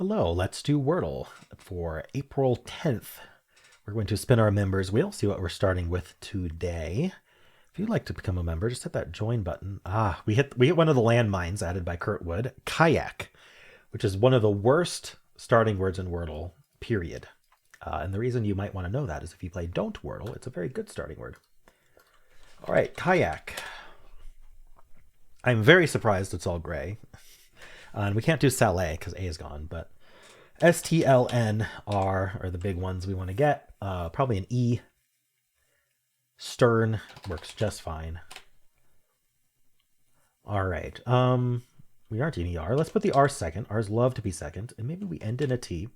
Hello, let's do Wordle for April 10th. We're going to spin our members wheel, see what we're starting with today. If you'd like to become a member, just hit that join button. We hit one of the landmines added by Kurt Wood, kayak, which is one of the worst starting words in Wordle, period. And the reason you might want to know that is if you play Don't Wordle, it's a very good starting word. All right, kayak. I'm very surprised it's all gray. And we can't do Saleh because A is gone, but STLN are the big ones we want to get. Probably an E. Stern works just fine. All right. We aren't in ER. Let's put the R second. R's love to be second, and maybe we end in a T.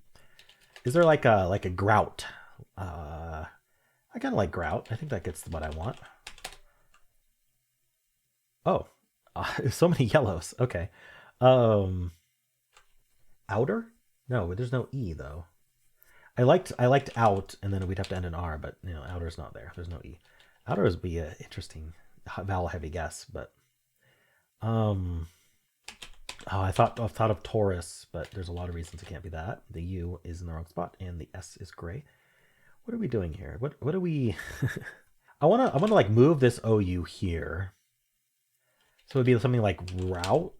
Is there like a grout? I kind of like grout. I think that gets what I want. Oh, so many yellows. Okay. Outer? No, there's no E though. I liked out, and then we'd have to end in R, but outer's not there. There's no E. Outer would be an interesting vowel heavy guess, but I thought of Taurus, but there's a lot of reasons it can't be that. The U is in the wrong spot, and the S is gray. What are we doing here? What do we? I wanna like move this OU here. So it'd be something like route.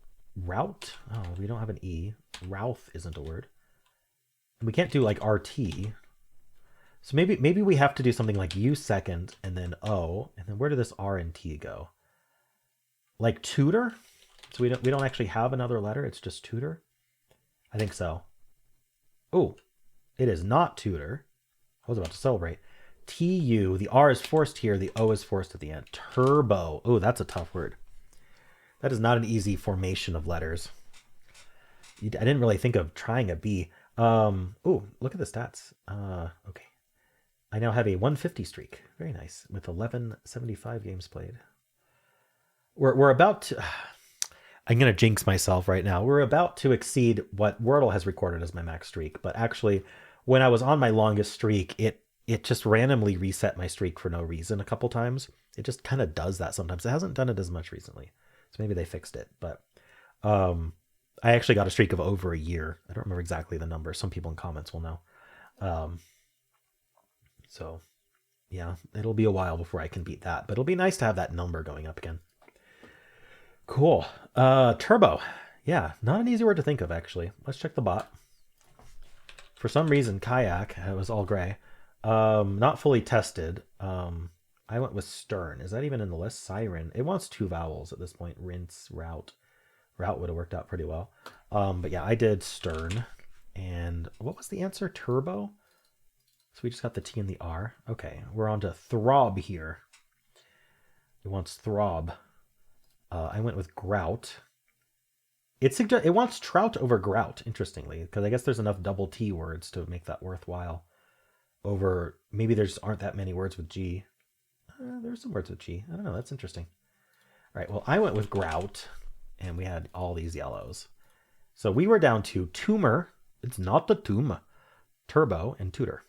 Oh, we don't have an E. Routh isn't a word. And we can't do like RT. So maybe we have to do something like U second and then O, and then where do this R and T go? Like tutor? So we don't actually have another letter, it's just tutor? I think so. Oh, it is not tutor. I was about to celebrate. TU, the R is forced here, the O is forced at the end. Turbo. Oh, that's a tough word. That is not an easy formation of letters. I didn't really think of trying a B. Oh, look at the stats. Okay. I now have a 150 streak. Very nice. With 1175 games played. We're about to... I'm going to jinx myself right now. We're about to exceed what Wordle has recorded as my max streak. But actually, when I was on my longest streak, it just randomly reset my streak for no reason a couple times. It just kind of does that sometimes. It hasn't done it as much recently. So maybe they fixed it. But I actually got a streak of over a year. I don't remember exactly the number. Some people in comments will know. So yeah, it'll be a while before I can beat that, but it'll be nice to have that number going up again. Cool. Turbo. Yeah, not an easy word to think of, actually. Let's check the bot. For some reason, kayak, it was all gray. Not fully tested. I went with stern. Is that even in the list? Siren. It wants two vowels at this point. Rinse, route. Route would have worked out pretty well. But yeah, I did stern. And what was the answer? Turbo? So we just got the T and the R. Okay, we're on to throb here. It wants throb. I went with grout. It wants trout over grout, interestingly, because I guess there's enough double T words to make that worthwhile. Over, maybe there just aren't that many words with G. There's some words with G. I don't know, that's interesting. All right, well, I went with grout, and we had all these yellows. So we were down to tumor. It's not the tomb. Turbo and tutor.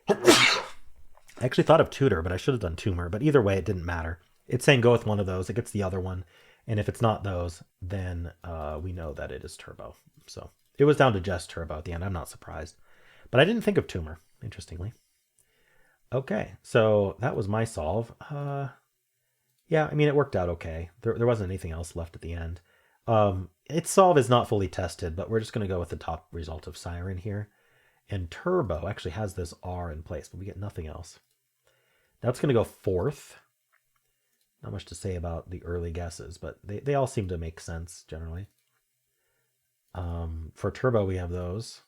I actually thought of tutor, but I should have done tumor. But either way, it didn't matter. It's saying go with one of those. It gets the other one. And if it's not those, then we know that it is turbo. So it was down to just turbo at the end. I'm not surprised. But I didn't think of tumor, interestingly. Okay, so that was my solve. Yeah, I mean, it worked out okay. There wasn't anything else left at the end. Its solve is not fully tested, but we're just going to go with the top result of siren here. And turbo actually has this R in place, but we get nothing else. That's going to go fourth. Not much to say about the early guesses, but they all seem to make sense generally. For turbo, we have those.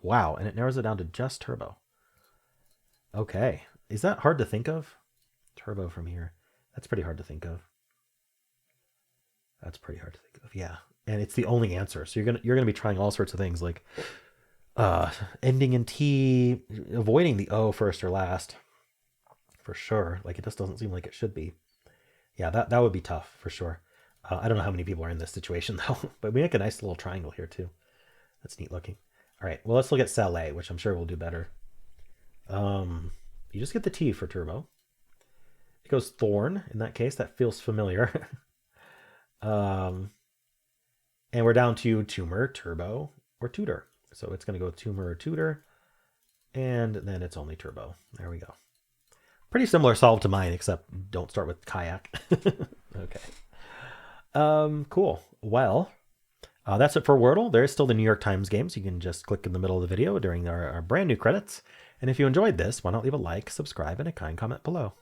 Wow, and it narrows it down to just turbo. Okay, is that hard to think of? Turbo from here. That's pretty hard to think of. That's pretty hard to think of, yeah. And it's the only answer, so you're gonna be trying all sorts of things like ending in T, avoiding the O first or last, for sure. Like it just doesn't seem like it should be. Yeah, that would be tough for sure. I don't know how many people are in this situation though, but we make a nice little triangle here too. That's neat looking. All right, well, let's look at Saleh, which I'm sure will do better. You just get the T for turbo. It goes thorn in that case. That feels familiar. And we're down to tumor, turbo, or tutor. So it's going to go tutor or tutor, and then it's only turbo. There we go. Pretty similar solve to mine, except don't start with kayak. Okay. Cool. Well, that's it for Wordle. There is still the New York Times game, so you can just click in the middle of the video during our brand new credits. And if you enjoyed this, why not leave a like, subscribe, and a kind comment below.